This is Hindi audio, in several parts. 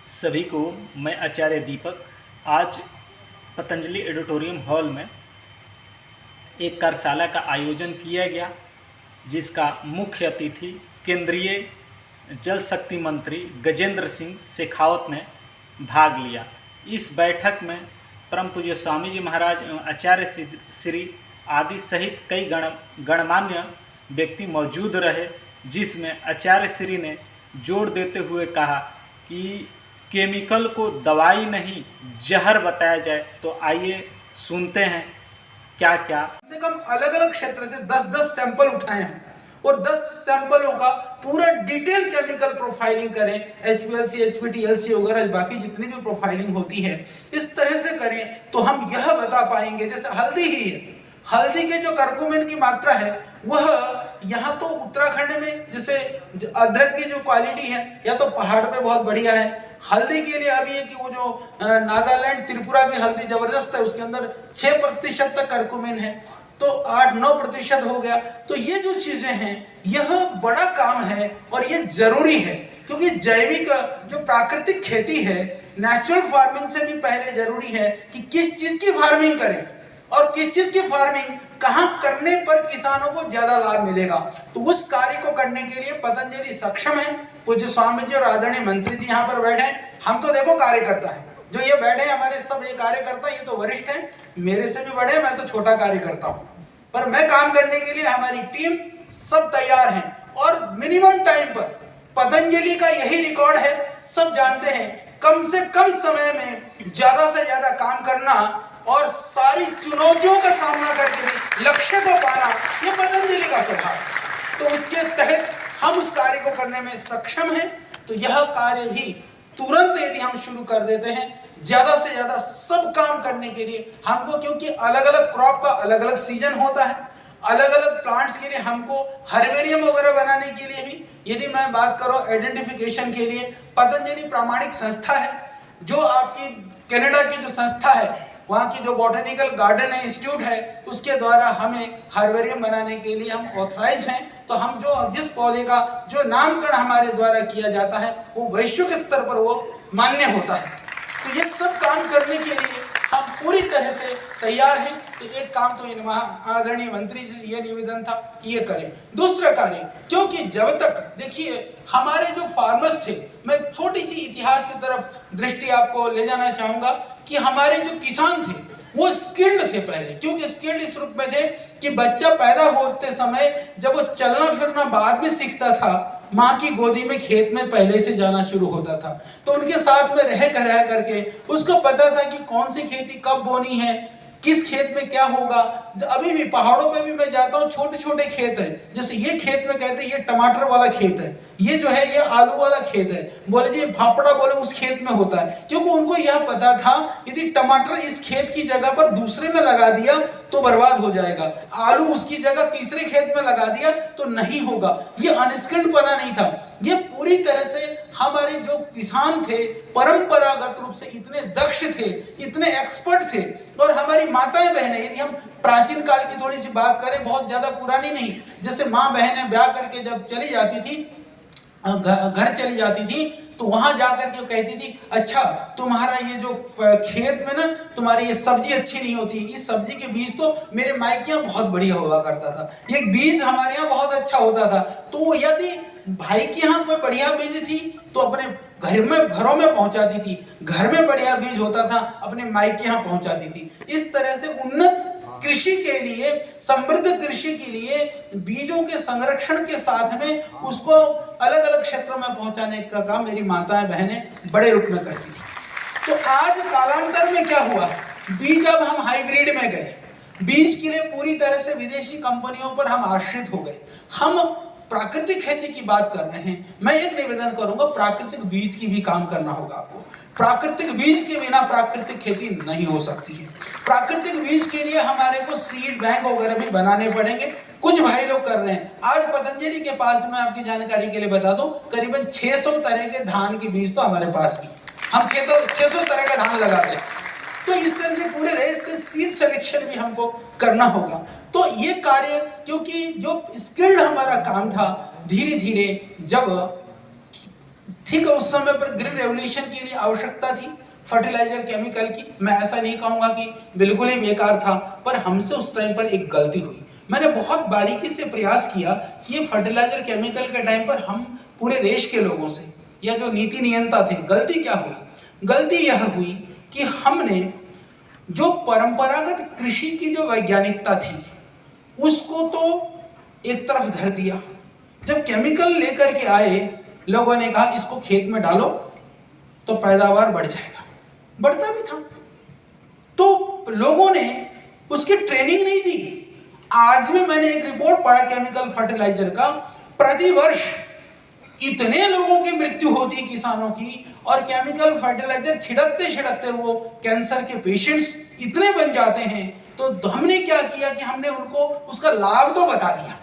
सभी को मैं आचार्य दीपक आज पतंजलि एडिटोरियम हॉल में एक कार्यशाला का आयोजन किया गया, जिसका मुख्य अतिथि केंद्रीय जल शक्ति मंत्री गजेंद्र सिंह शेखावत ने भाग लिया। इस बैठक में परम पूज्य स्वामी जी महाराज एवं आचार्य श्री आदि सहित कई गणमान्य व्यक्ति मौजूद रहे, जिसमें आचार्य श्री ने जोर देते हुए कहा कि केमिकल को दवाई नहीं जहर बताया जाए। तो आइए सुनते हैं क्या क्या। कम से कम अलग अलग क्षेत्र से 10-10 सैंपल उठाए हैं और 10 सैंपलों का पूरा डिटेल केमिकल प्रोफाइलिंग करें, HPLC, HPT, LC वगैरह बाकी जितनी भी प्रोफाइलिंग होती है इस तरह से करें तो हम यह बता पाएंगे। जैसे हल्दी ही है, हल्दी के जो कर्कुमिन की मात्रा है वह यहाँ तो उत्तराखंड में जैसे अदरक की जो क्वालिटी है या तो पहाड़ पे बहुत बढ़िया है। हल्दी के लिए अभी है कि वो जो नागालैंड त्रिपुरा की हल्दी जबरदस्त है, उसके अंदर 6% तक कर्कुमिन है, तो 8-9% हो गया। तो ये जो चीजें हैं यह बड़ा काम है और ये जरूरी है, क्योंकि जैविक जो प्राकृतिक खेती है नेचुरल फार्मिंग से भी पहले जरूरी है कि किस चीज की फार्मिंग करें और किस चीज की फार्मिंग कहां करने पर किसानों को ज्यादा लाभ मिलेगा। तो उस कार्य को करने के लिए पतंजलि सक्षम है। पूज्य स्वामी जी और आदरणीय मंत्री जी यहाँ पर बैठे हैं। हम तो देखो कार्यकर्ता है, जो ये बैठे हैं हमारे सब ये कार्यकर्ता, ये तो वरिष्ठ हैं, मेरे से भी बड़े, मैं तो छोटा कार्यकर्ता हूँ, पर मैं काम करने के लिए हमारी टीम सब तैयार है और मिनिमम टाइम पर पतंजलि का यही रिकॉर्ड है। सब जानते हैं कम से कम समय में ज्यादा से ज्यादा काम करना और सारी चुनौतियों का सामना करके भी लक्ष्य को पाना, ये पतंजलि का स्वभाव। तो उसके तहत हम उस कार्य को करने में सक्षम हैं। तो यह कार्य भी तुरंत यदि हम शुरू कर देते हैं ज्यादा से ज्यादा सब काम करने के लिए हमको, क्योंकि अलग अलग क्रॉप का अलग अलग सीजन होता है, अलग अलग प्लांट्स के लिए हमको हर्बेरियम वगैरह बनाने के लिए भी, यदि मैं बात करूं आइडेंटिफिकेशन के लिए, पतंजलि प्रामाणिक संस्था है जो आपकी कनाडा की जो संस्था है, वहाँ की जो बॉटनिकल गार्डन है इंस्टीट्यूट है, उसके द्वारा हमें हर्बेरियम बनाने के लिए हम ऑथराइज हैं। तो हम जो जिस पौधे का जो नामकरण हमारे द्वारा किया जाता है वो वैश्विक स्तर पर वो मान्य होता है। तो ये सब काम करने के लिए हम पूरी तरह से तैयार हैं। तो एक काम तो आदरणीय मंत्री जी से ये निवेदन था कि ये करें। दूसरा कार्य, क्योंकि जब तक देखिए हमारे जो फार्मर्स थे, मैं छोटी सी इतिहास की तरफ दृष्टि आपको ले जाना चाहूंगा कि हमारे जो किसान थे वो स्किल्ड थे पहले। क्योंकि स्किल्ड इस रूप में थे कि बच्चा पैदा होते समय जब वो चलना फिरना बाद में सीखता था, माँ की गोदी में खेत में पहले से जाना शुरू होता था, तो उनके साथ में रह करके उसको पता था कि कौन सी खेती कब बोनी है, किस खेत में क्या होगा। अभी भी पहाड़ों पे भी मैं जाता हूँ, छोटे छोटे खेत है, जैसे ये खेत में कहते हैं ये टमाटर वाला खेत है, ये जो है ये आलू वाला खेत है, बोले जी भापड़ा बोले उस खेत में होता है। क्योंकि उनको यह पता था यदि टमाटर इस खेत की जगह पर दूसरे में लगा दिया तो बर्बाद हो जाएगा, आलू उसकी जगह तीसरे खेत में लगा दिया तो नहीं होगा। ये अनस्किल्ड पना नहीं था, ये पूरी तरह से हमारे जो किसान थे परंपरागत रूप से इतने दक्ष थे, इतने एक्सपर्ट थे। और हमारी माताएं बहनें, यदि हम प्राचीन काल की थोड़ी सी बात करें, बहुत ज्यादा पुरानी नहीं, जैसे माँ बहनें ब्याह करके जब चली जाती थी, घर चली जाती थी, तो वहां जाकर के कहती थी अच्छा तुम्हारा ये जो खेत में ना तुम्हारी ये सब्जी अच्छी नहीं होती, इस सब्जी के बीज तो मेरे मायके यहाँ बहुत बढ़िया हुआ करता था, ये बीज हमारे यहाँ बहुत अच्छा होता था। तो यदि भाई के यहाँ कोई बढ़िया बीज थी तो अपने घरों में पहुंचाती थी, घर में बढ़िया बीज होता था अपने मायके यहाँ पहुंचाती थी। इस तरह से उन्नत कृषि के लिए, समृद्ध कृषि के लिए बीजों के संरक्षण के साथ में उसको अलग अलग क्षेत्रों में पहुंचाने का काम मेरी माताएं बहनें बड़े रूप में करती थी। तो आज कालांतर में क्या हुआ, बीज अब हम हाइब्रिड में गए, बीज के लिए पूरी तरह से विदेशी कंपनियों पर हम आश्रित हो गए। हम प्राकृतिक खेती की बात कर रहे हैं। मैं एक निवेदन करूंगा, प्राकृतिक बीज की भी काम करना होगा आपको। प्राकृतिक बीज के बिना प्राकृतिक खेती नहीं हो सकती है। प्राकृतिक बीज के लिए हमारे को सीड बैंक वगैरह भी बनाने पड़ेंगे, कुछ भाई लोग कर रहे हैं। आज पतंजलि के पास में आपकी जानकारी के लिए बता दूं, करीबन 600 तरह के धान के बीज तो हमारे पास भी, हम 600 तरह का धान लगाते हैं। तो इस तरह से पूरे देश से सीड सिलेक्शन भी हमको करना होगा। तो ये कार्य, क्योंकि जो स्किल्ड हमारा काम था, धीरे धीरे जब ठीक है उस समय पर ग्रीन रेवोल्यूशन के लिए आवश्यकता थी फर्टिलाइजर केमिकल की, मैं ऐसा नहीं कहूँगा कि बिल्कुल ही बेकार था, पर हमसे उस टाइम पर एक गलती हुई। मैंने बहुत बारीकी से प्रयास किया कि ये फर्टिलाइजर केमिकल के टाइम पर हम पूरे देश के लोगों से या जो नीति नियंता थे, गलती क्या हुई? गलती यह हुई कि हमने जो परंपरागत कृषि की जो वैज्ञानिकता थी उसको तो एक तरफ धर दिया। जब केमिकल लेकर के आए, लोगों ने कहा इसको खेत में डालो तो पैदावार बढ़ जाएगा, बढ़ता भी था। तो लोगों ने उसकी ट्रेनिंग नहीं दी। आज भी मैंने एक रिपोर्ट पढ़ा केमिकल फर्टिलाइजर का, प्रतिवर्ष इतने लोगों की मृत्यु होती है किसानों की, और केमिकल फर्टिलाइजर छिड़कते छिड़कते वो कैंसर के पेशेंट्स इतने बन जाते हैं। तो हमने क्या किया कि हमने उनको उसका लाभ तो बता दिया।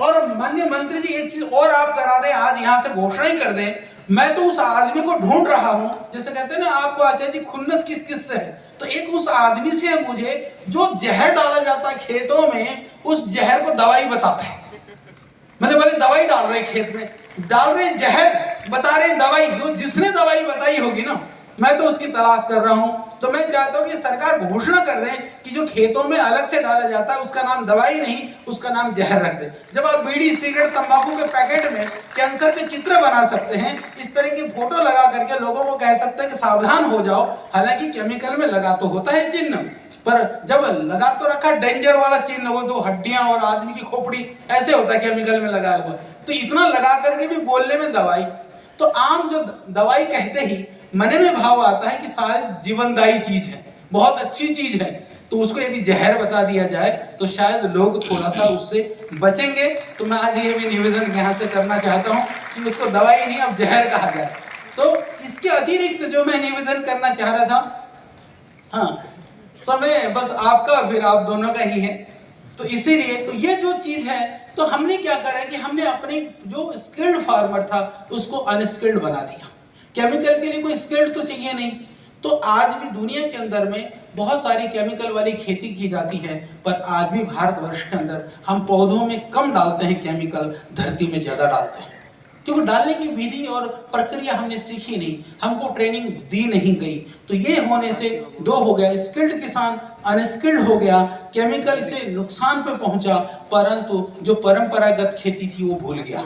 और माननीय मंत्री जी, एक चीज और आप करा दें, आज यहाँ से घोषणा ही कर दें, मैं तो उस आदमी को ढूंढ रहा हूं, जैसे कहते हैं ना आपको आचार्य जी खुन्नस किस किस से है, तो एक उस आदमी से है मुझे जो जहर डाला जाता है खेतों में, उस जहर को दवाई बताता है। मतलब बोले दवाई डाल रहे खेत में, डाल रहे जहर, बता रहे दवाई, जो जिसने दवाई बताई होगी ना, मैं तो उसकी तलाश कर रहा हूं। तो मैं चाहता हूं कि सरकार घोषणा कर दे कि जो खेतों में अलग से डाला जाता है उसका नाम दवाई नहीं, उसका नाम जहर रख दे। जब आप बीड़ी सिगरेट तंबाकू के पैकेट में कैंसर के चित्र बना सकते हैं, इस तरह की फोटो लगा करके लोगों को कह सकते हैं कि सावधान हो जाओ, हालांकि केमिकल में लगा तो होता है चिन्ह, पर जब लगा तो रखा डेंजर वाला चिन्ह, वो तो हड्डियां और आदमी की खोपड़ी ऐसे होता है केमिकल में लगा हुआ, तो इतना लगा करके भी बोलने में दवाई। तो आम जो दवाई कहते ही मन में भाव आता है कि शायद जीवनदायी चीज है, बहुत अच्छी चीज है, तो उसको यदि जहर बता दिया जाए तो शायद लोग थोड़ा सा उससे बचेंगे। तो मैं आज ये भी निवेदन यहाँ से करना चाहता हूँ कि उसको दवाई नहीं, अब जहर कहा जाए। तो इसके अतिरिक्त जो मैं निवेदन करना चाह रहा था, हाँ, समय बस आपका और फिर आप दोनों का ही है, तो इसीलिए तो ये जो चीज है, तो हमने क्या करा कि हमने अपने जो स्किल्ड फार्मर था उसको अनस्किल्ड बना दिया। केमिकल के लिए कोई स्किल्ड तो चाहिए नहीं। तो आज भी दुनिया के अंदर में बहुत सारी केमिकल वाली खेती की जाती है, पर आज भी भारतवर्ष के अंदर हम पौधों में कम डालते हैं केमिकल, धरती में ज्यादा डालते हैं, क्योंकि डालने की विधि और प्रक्रिया हमने सीखी नहीं, हमको ट्रेनिंग दी नहीं गई। तो ये होने से दो हो गया, स्किल्ड किसान अनस्किल्ड हो गया, केमिकल से नुकसान पे पहुंचा, परंतु जो परंपरागत खेती थी वो भूल गया।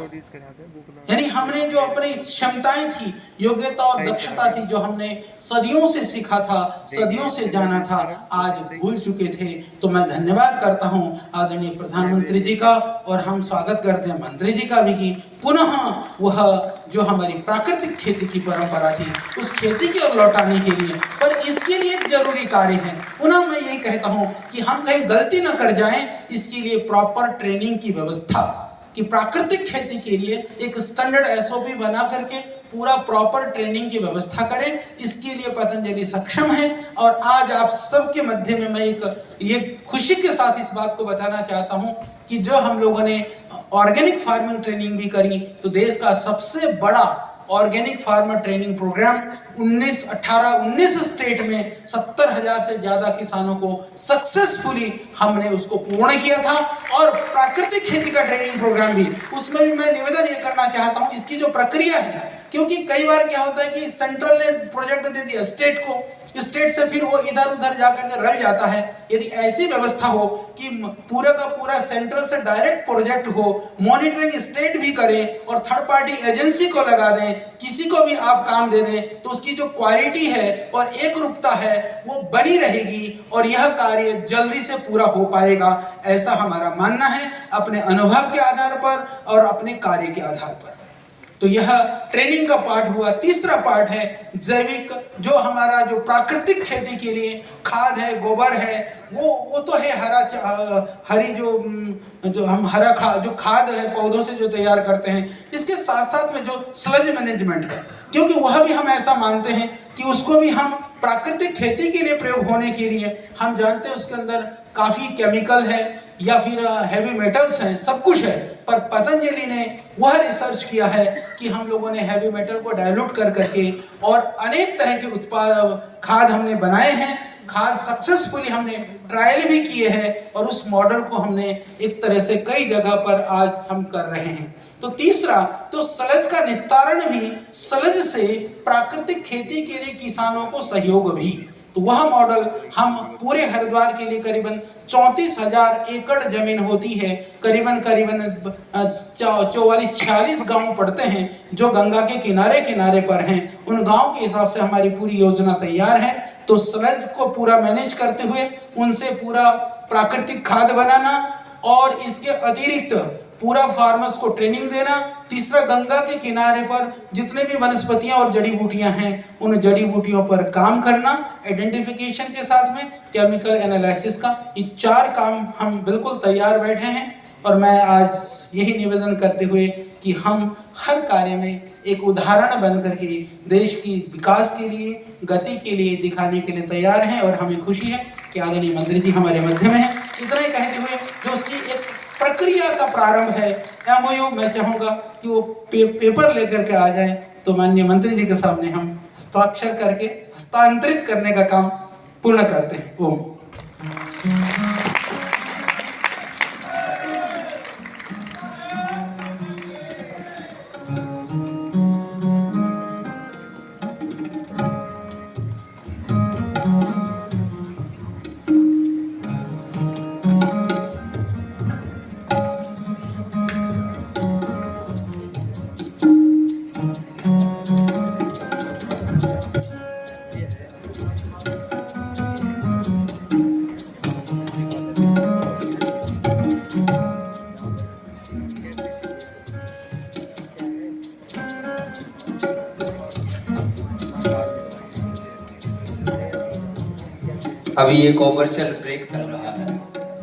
यानी हमने जो अपनी क्षमताएं थी, योग्यता और दक्षता थी, जो हमने सदियों से सीखा था, सदियों से जाना था, आज भूल चुके थे। तो मैं धन्यवाद करता हूं आदरणीय प्रधानमंत्री जी का, और हम स्वागत करते हैं मंत्री जी का भी कि पुनः वह जो हमारी प्राकृतिक खेती की परंपरा थी उस खेती की ओर लौटाने के लिए, पर इसके लिए एक जरूरी कार्य है। पुनः मैं यही कहता हूं कि हम कहीं गलती न कर जाएं, इसके लिए प्रॉपर ट्रेनिंग की व्यवस्था, कि प्राकृतिक खेती के लिए एक स्टैंडर्ड एसओपी बना करके पूरा प्रॉपर ट्रेनिंग की व्यवस्था करें। इसके लिए पतंजलि सक्षम है। और आज आप सबके मध्य में मैं ये खुशी के साथ इस बात को बताना चाहता हूं कि जो हम लोगों ने ऑर्गेनिक फार्मिंग ट्रेनिंग भी करी, तो देश का सबसे बड़ा organic farmer training programme 19 state में 70,000 से ज्यादा किसानों को सक्सेसफुली हमने उसको पूर्ण किया था। और प्राकृतिक खेती का ट्रेनिंग प्रोग्राम भी, उसमें भी मैं निवेदन ये करना चाहता हूँ, इसकी जो प्रक्रिया है, क्योंकि कई बार क्या होता है कि सेंट्रल ने प्रोजेक्ट दे दिया स्टेट को, स्टेट से फिर वो इधर उधर जाकर के रह जाता है। यदि ऐसी व्यवस्था हो कि पूरा का पूरा सेंट्रल से डायरेक्ट प्रोजेक्ट हो, मॉनिटरिंग स्टेट भी करे और थर्ड पार्टी एजेंसी को लगा दें, किसी को भी आप काम दे दें, तो उसकी जो क्वालिटी है और एक रूपता है वो बनी रहेगी और यह कार्य जल्दी से पूरा हो पाएगा, ऐसा हमारा मानना है अपने अनुभव के आधार पर और अपने कार्य के आधार पर। तो यह ट्रेनिंग का पार्ट हुआ। तीसरा पार्ट है जैविक, जो हमारा जो प्राकृतिक खेती के लिए खाद है, गोबर है, वो तो है हरी जो हम जो खाद है पौधों से जो तैयार करते हैं। इसके साथ साथ में जो स्लज मैनेजमेंट का, क्योंकि वह भी हम ऐसा मानते हैं कि उसको भी हम प्राकृतिक खेती के लिए प्रयोग होने के लिए, हम जानते हैं उसके अंदर काफी केमिकल है या फिर हैवी मेटल्स हैं, सब कुछ है, पर पतंजलि ने वह रिसर्च किया है कि हम लोगों ने हैवी मेटल को डाइल्यूट कर करके और अनेक तरह के उत्पाद खाद हमने बनाए हैं। खाद सक्सेसफुली हमने ट्रायल भी किए हैं और उस मॉडल को हमने एक तरह से कई जगह पर आज हम कर रहे हैं। तो तीसरा, तो सलज का निस्तारण भी, सलज से प्राकृतिक खेती के लिए किसानों को सहयोग भी। तो वह मॉडल हम पूरे हरिद्वार के लिए करीबन 34,000 एकड़ जमीन होती है, करीबन 44-46 गांव पड़ते हैं जो गंगा के किनारे किनारे पर हैं। उन गांव के हिसाब से हमारी पूरी योजना तैयार है। तो स्लज को पूरा मैनेज करते हुए उनसे पूरा प्राकृतिक खाद बनाना और इसके अतिरिक्त पूरा फार्मर्स को ट्रेनिंग देना। तीसरा, गंगा के किनारे पर जितने भी वनस्पतियां और जड़ी बूटियां हैं उन जड़ी बूटियों पर काम करना, आइडेंटिफिकेशन के साथ में केमिकल एनालिसिस का। ये 4 काम हम बिल्कुल तैयार बैठे हैं और मैं आज यही निवेदन करते हुए कि हम हर कार्य में एक उदाहरण बनकर के देश की विकास के लिए, गति के लिए दिखाने के लिए तैयार हैं और हमें खुशी है कि आदरणीय मंत्री जी हमारे मध्य में हैं। इतना ही कहते हुए जो उसकी एक प्रक्रिया का प्रारंभ है MOU, मैं चाहूँगा कि वो पेपर लेकर के आ जाए तो माननीय मंत्री जी के सामने हम हस्ताक्षर करके हस्तांतरित करने का काम पूर्ण करते हैं। ओम। अभी ये कॉमर्शियल ब्रेक चल रहा है।